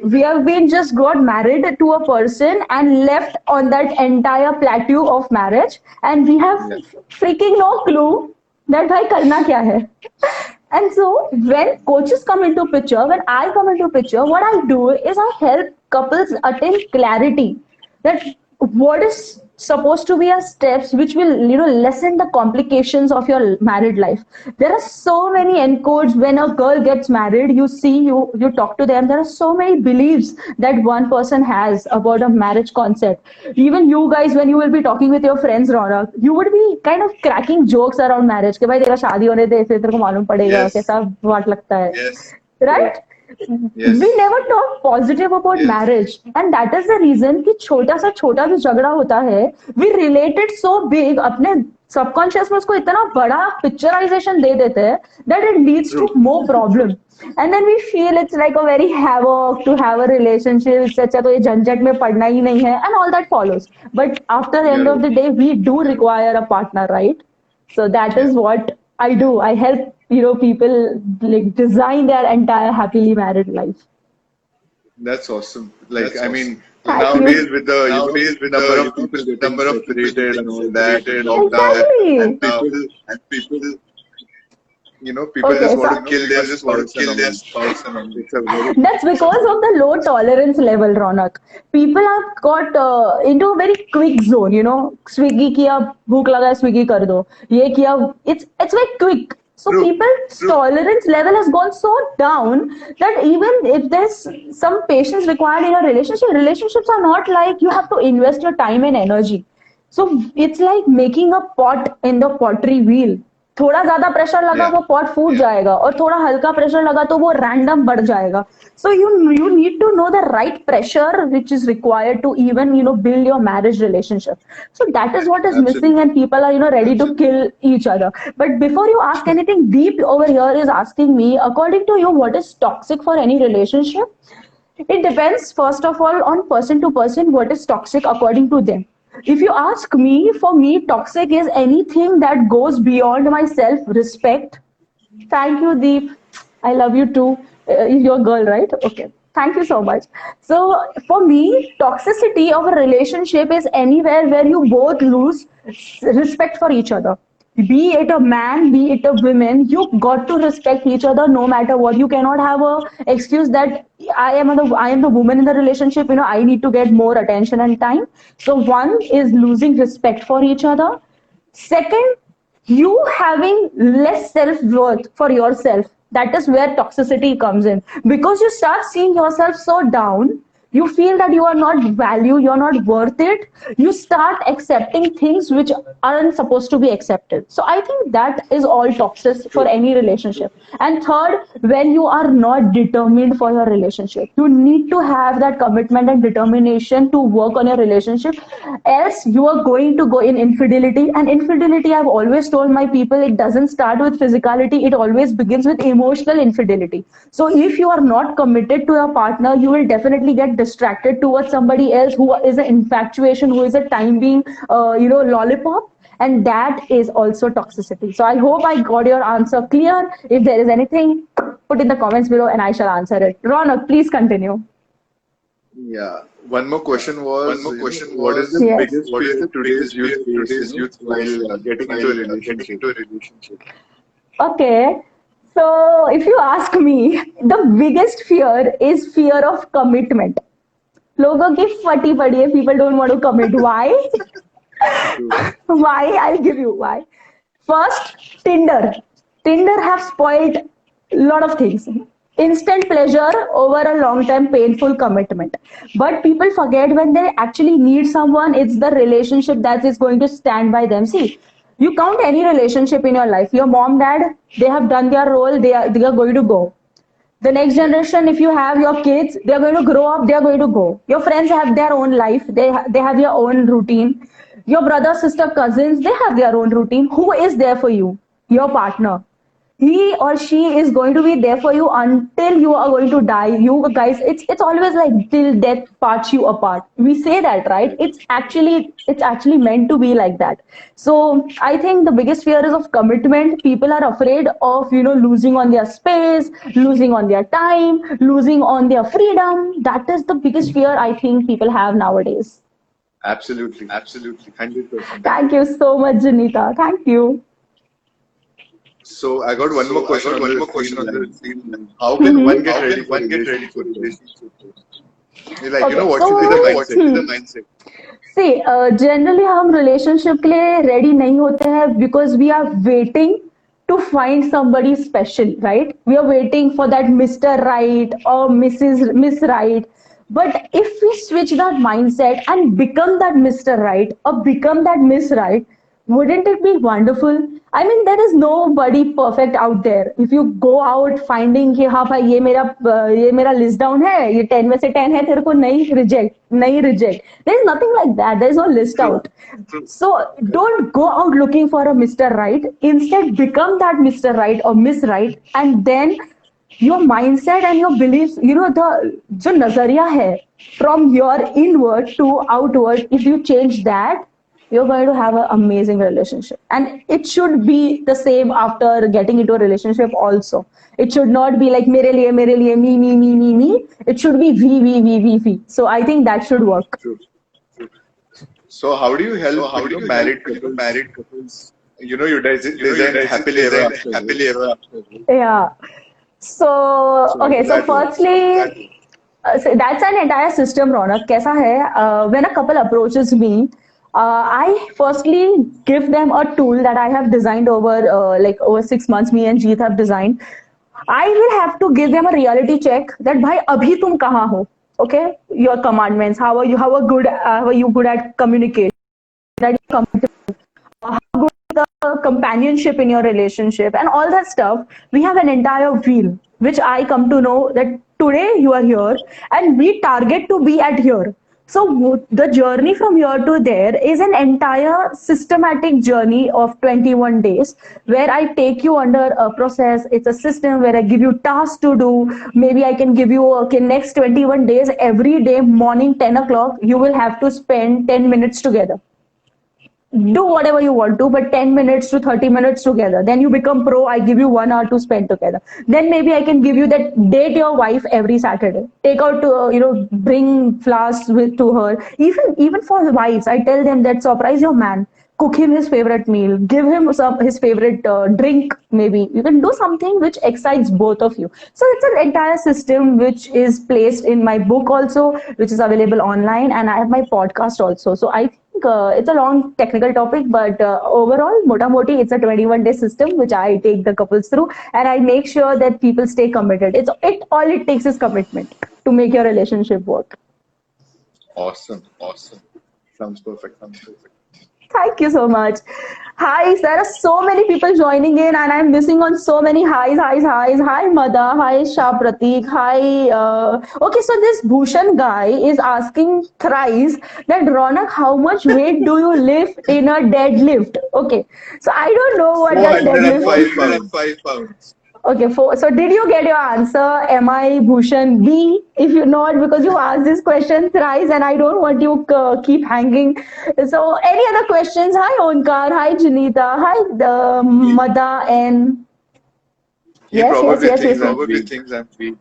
We have been just got married to a person and left on that entire plateau of marriage, and we have freaking no clue that भाई करना क्या है. And so when coaches come into picture, when I come into picture, what I do is I help couples attain clarity that what is supposed to be a steps which will lessen the complications of your married life. There are so many encodes when a girl gets married. You see, you talk to them. There are so many beliefs that one person has about a marriage concept. Even you guys, when you will be talking with your friends, Ronak, you would be kind of cracking jokes around marriage कि भाई तेरा शादी होने दे फिर तेरे को मालूम पड़ेगा Yes. कैसा वाट लगता है, Yes. right? Yes. We never talk positive about Yes. marriage, and that is the reason कि छोटा सा छोटा भी झगड़ा होता है, we relate it so big, अपने subconscious में उसको इतना बड़ा picturization दे देते हैं that it leads to True. more problem. And then we feel it's like a very havoc to have a relationship. इससे अच्छा तो ये झंझट में पड़ना ही नहीं है, and all that follows. But after the end Yeah. of the day, we do require a partner, right? So that is Yeah. what I do. I help people like design their entire happily married life. That's awesome. Like, That's I mean, Thank nowadays you. with the number of people getting separated and all that, Exactly. and people, people Okay, just want so to kill their spouse and all. It's a very that's because of the low tolerance level, Ronak. People have got into a very quick zone. Swiggy किया, भूख लगा है, Swiggy कर दो. ये किया, it's very quick. So true. people's tolerance level has gone so down that even if there's some patience required in a relationship, relationships are not like you have to invest your time and energy. So it's like making a pot in the pottery wheel. थोड़ा ज्यादा pressure लगा Yeah. वो pot फूट जाएगा, और थोड़ा हल्का pressure लगा तो वो रैंडम बढ़ जाएगा. So you need to know the right pressure which is required to even build your marriage relationship. So that is what is missing, Absolutely. and people are ready to kill each other. But before you ask anything deep over here is asking me, according to you, what is toxic for any relationship? It depends, first of all, on person to person what is toxic according to them. If you ask me, for me, toxic is anything that goes beyond my self respect. Thank you, Deep. I love you too. You're a girl, right? Okay. Thank you so much. So, for me, toxicity of a relationship is anywhere where you both lose respect for each other. Be it a man, be it a woman, you got to respect each other no matter what. You cannot have a excuse that I am the woman in the relationship. I need to get more attention and time. So one is losing respect for each other. Second, you having less self worth for yourself. That is where toxicity comes in. Because you start seeing yourself so down, you feel that you are not valued, you're not worth it. You start accepting things which aren't supposed to be accepted. So I think that is all toxic for True. any relationship. And third, when you are not determined for your relationship, you need to have that commitment and determination to work on your relationship, else you are going to go in infidelity. And infidelity, I've always told my people, it doesn't start with physicality, it always begins with emotional infidelity. So if you are not committed to your partner, you will definitely get distracted towards somebody else who is an infatuation, who is a time being lollipop, and that is also toxicity. So I hope I got your answer clear. If there is anything, put in the comments below and I shall answer it. Ronak, please continue. Yeah. One more question was, what is the Yes. biggest fear today's youth faces while getting into a relationship? Okay. So if you ask me, the biggest fear is fear of commitment. लोगों की फटी पड़ी है, people don't want to commit. Why? Why? I'll give you why. First, Tinder. Tinder have spoiled a lot of things. Instant pleasure over a long-term painful commitment. But people forget when they actually need someone, it's the relationship that is going to stand by them. See, you count any relationship in your life. Your mom, dad, they have done their role, they are going to go. The next generation, if you have your kids, they are going to grow up, they are going to go. Your friends have their own life, they have their own routine. Your brother, sister, cousins, they have their own routine. Who is there for you? Your partner. He or she is going to be there for you until you are going to die. You guys, it's always like till death parts you apart. We say that, right? It's actually meant to be like that. So I think the biggest fear is of commitment. People are afraid of losing on their space, losing on their time, losing on their freedom. That is the biggest fear I think people have nowadays. Absolutely. 100%. Thank you so much, Janita. Thank you. So I got one more question on the screen. How can one get ready for relationship? Like, Okay, what so should be the mindset? see, generally हम relationship के लिए ready नहीं होते हैं because we are waiting to find somebody special, right? We are waiting for that Mr. Right or Miss Right. But if we switch that mindset and become that Mr. Right or become that Miss Right, wouldn't it be wonderful? I mean, there is nobody perfect out there. If you go out finding कि हाँ भाई ये मेरा list down है, ये 10 में से 10 है, तेरे को नहीं reject. There is nothing like that. There is no list out. So don't go out looking for a Mr. Right. Instead, become that Mr. Right or Miss Right, and then your mindset and your beliefs, the जो नजरिया है from your inward to outward, if you change that, you're going to have an amazing relationship. And it should be the same after getting into a relationship also. It should not be like mere liye, me. It should be we. So I think that should work. True. So how do you help married couples? You design happily ever after. Yeah. So, okay, so firstly, so that's an entire system, Ronak. कैसा है? When a couple approaches me, I firstly give them a tool that I have designed over 6 months. Me and Jeet have designed. I will have to give them a reality check that भाई अभी तुम कहाँ हो? Okay, your commandments. How are you good at communication? That you comfortable? How good is the companionship in your relationship and all that stuff. We have an entire wheel, which I come to know that today you are here and we target to be at here. So the journey from here to there is an entire systematic journey of 21 days where I take you under a process. It's a system where I give you tasks to do. Maybe I can give you, okay, next 21 days, every day, morning 10 o'clock, you will have to spend 10 minutes together. Do whatever you want to, but 10 minutes to 30 minutes together. Then you become pro. I give you 1 hour to spend together. Then maybe I can give you that date your wife every Saturday. Take out to, bring flowers to her. Even for the wives, I tell them that surprise your man. Cook him his favorite meal. Give him his favorite drink. Maybe you can do something which excites both of you. So it's an entire system which is placed in my book also, which is available online, and I have my podcast also. So I think it's a long technical topic, but overall, mota moti, it's a 21-day system which I take the couples through, and I make sure that people stay committed. All it takes is commitment to make your relationship work. Awesome. Sounds perfect. Thank you so much. Hi, there are so many people joining in, and I'm missing on so many highs. Hi, Mada. Hi, Shah Pratik. Hi. Okay, so this Bhushan guy is asking thrice that Ronak, how much weight do you lift in a deadlift? Okay, so I don't know what that deadlift is. 405 pounds. Okay, so did you get your answer? Am I Bhushan B? If you're not, because you asked this question thrice and I don't want you keep hanging. So any other questions? Hi Onkar, hi Janita, hi Mada and... He probably thinks I'm weak.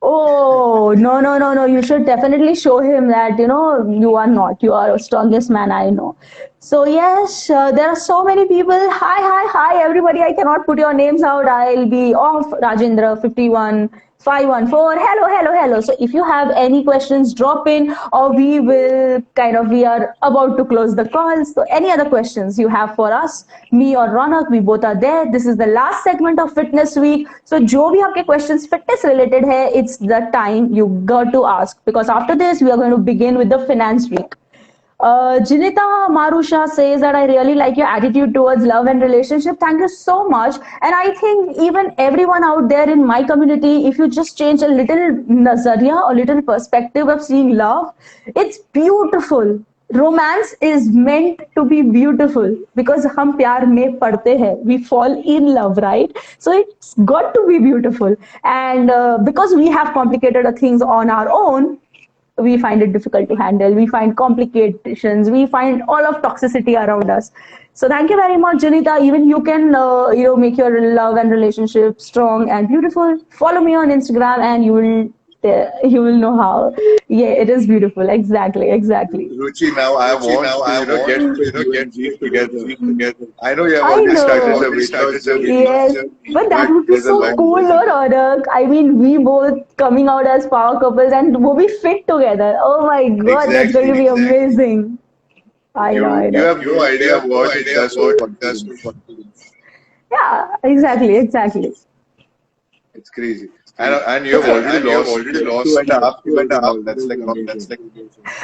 Oh, no. You should definitely show him that, you are not. You are the strongest man I know. So, yes, there are so many people. Hi, everybody. I cannot put your names out. I'll be off. Rajendra, 51. 514. Hello. So if you have any questions, drop in, or we are about to close the call. So any other questions you have for us, me or Ronak, we both are there. This is the last segment of Fitness Week. So जो भी आपके questions fitness related है, it's the time you got to ask, because after this we are going to begin with the Finance Week. Jinita Marusha says that I really like your attitude towards love and relationship. Thank you so much. And I think even everyone out there in my community, if you just change a little nazariya or little perspective of seeing love, it's beautiful. Romance is meant to be beautiful because hum pyar mein padte hai. We fall in love, right? So it's got to be beautiful. And because we have complicated things on our own, we find it difficult to handle. We find complications. We find all of toxicity around us. So thank you very much, Janita. Even you can, make your love and relationship strong and beautiful. Follow me on Instagram and you will you will know how. Yeah, it is beautiful. Exactly, exactly. Ruchi, now I want to, get with you and Jeet together. I know you have I already started know. the weight loss Yes, journey, but that but would be there's a so line. cool, no, Ronak? I mean, we both coming out as power couples and we'll be fit together. Oh my God, that's going to be Exactly. amazing. I know, I You know. have no idea what it does for confidence. Yeah, exactly, exactly. It's crazy. And you have already lost 2.5 kilos and all. That's like amazing.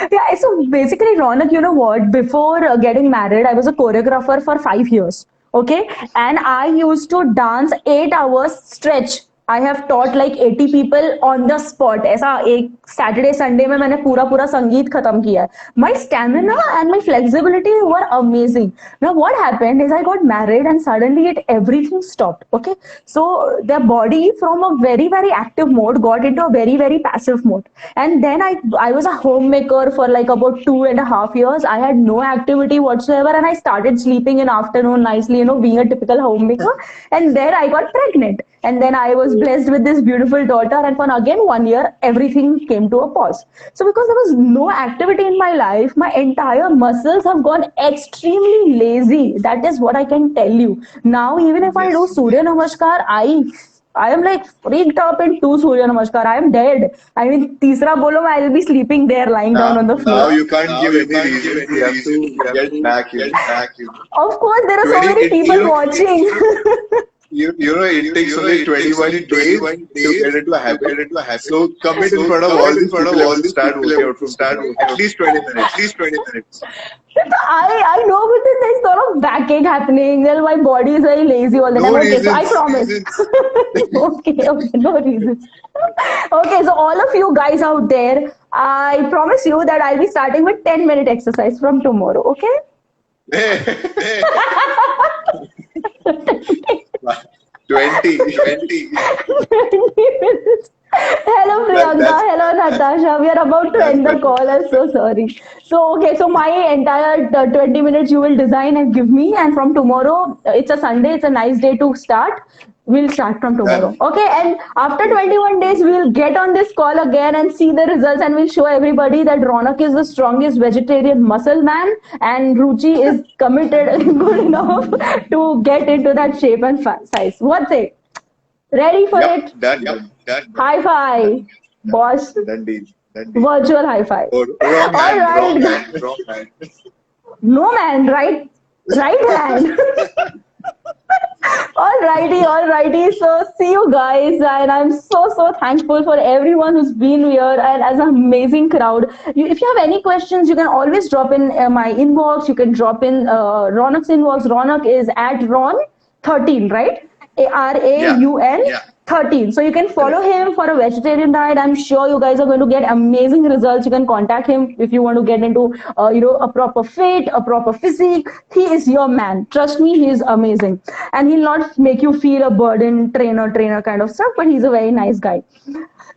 Yeah, so basically, Ronak, you know what? Before getting married, I was a choreographer for 5 years. Okay, and I used to dance 8 hours stretch. I have taught like 80 people on the spot. ऐसा एक Saturday Sunday में मैंने पूरा पूरा संगीत खत्म किया है. My stamina and my flexibility were amazing. Now what happened is I got married and suddenly everything stopped. Okay, so the body from a very active mode got into a very passive mode, and then I was a homemaker for like about 2.5 years. I had no activity whatsoever, and I started sleeping in afternoon nicely, being a typical homemaker. And then I got pregnant, and then I was blessed with this beautiful daughter, and for again 1 year everything came to a pause. So because there was no activity in my life, my entire muscles have gone extremely lazy. That is what I can tell you. Now even if I do Surya Namaskar, I am like freaked up in two Surya Namaskar. I am dead. I mean, तीसरा बोलो, I will be sleeping there, lying down on the floor. Now you can't give any reason. You have to get back in. Of course, there are so 20, many people watching. It takes only 21 days to get into a habit. So commit in front of all these people and start working out from tomorrow. At least 20 minutes. I know, but then there's a lot of backache happening. Then my body is very lazy all the No time. Okay, so I reasons. promise. Okay, no reasons. Okay, so all of you guys out there, I promise you that I'll be starting with 10-minute exercise from tomorrow. Okay? 20. 20 minutes. Hello Priyanka, hello Natasha. We are about to end the call. I'm so sorry. So okay, so my entire 20 minutes you will design and give me, and from tomorrow, it's a Sunday, it's a nice day to start. We'll start from tomorrow. Okay, and after 21 days, we'll get on this call again and see the results, and we'll show everybody that Ronak is the strongest vegetarian muscle man, and Ruchi is committed and good enough to get into that shape and size. What's it? Ready for it? Done. High five, boss. Done deal. Virtual high five. Wrong hand. No man, right hand. Alrighty. So see you guys, and I'm so thankful for everyone who's been here and as an amazing crowd. If you have any questions, you can always drop in my inbox. You can drop in Ronak's inbox. Ronak is at Ron13, right? Raun 13. So you can follow him for a vegetarian diet. I'm sure you guys are going to get amazing results. You can contact him if you want to get into a proper fit, a proper physique. He is your man. Trust me, he is amazing. And he'll not make you feel a burden, trainer kind of stuff, but he's a very nice guy.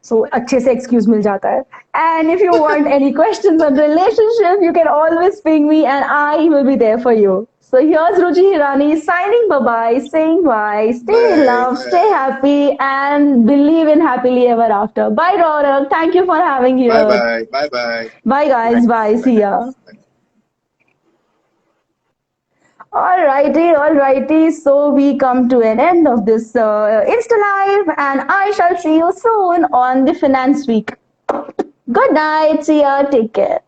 So अच्छे से excuse मिल जाता है. And if you want any questions on relationship, you can always ping me and I will be there for you. So here's Ruchi Hirani signing bye-bye, saying bye, stay in love, stay happy, and believe in happily ever after. Bye, Ronak. Thank you for having you. Bye. Bye, guys. Bye. See ya. Alrighty. So we come to an end of this Insta Live, and I shall see you soon on the Finance Week. Good night. See ya. Take care.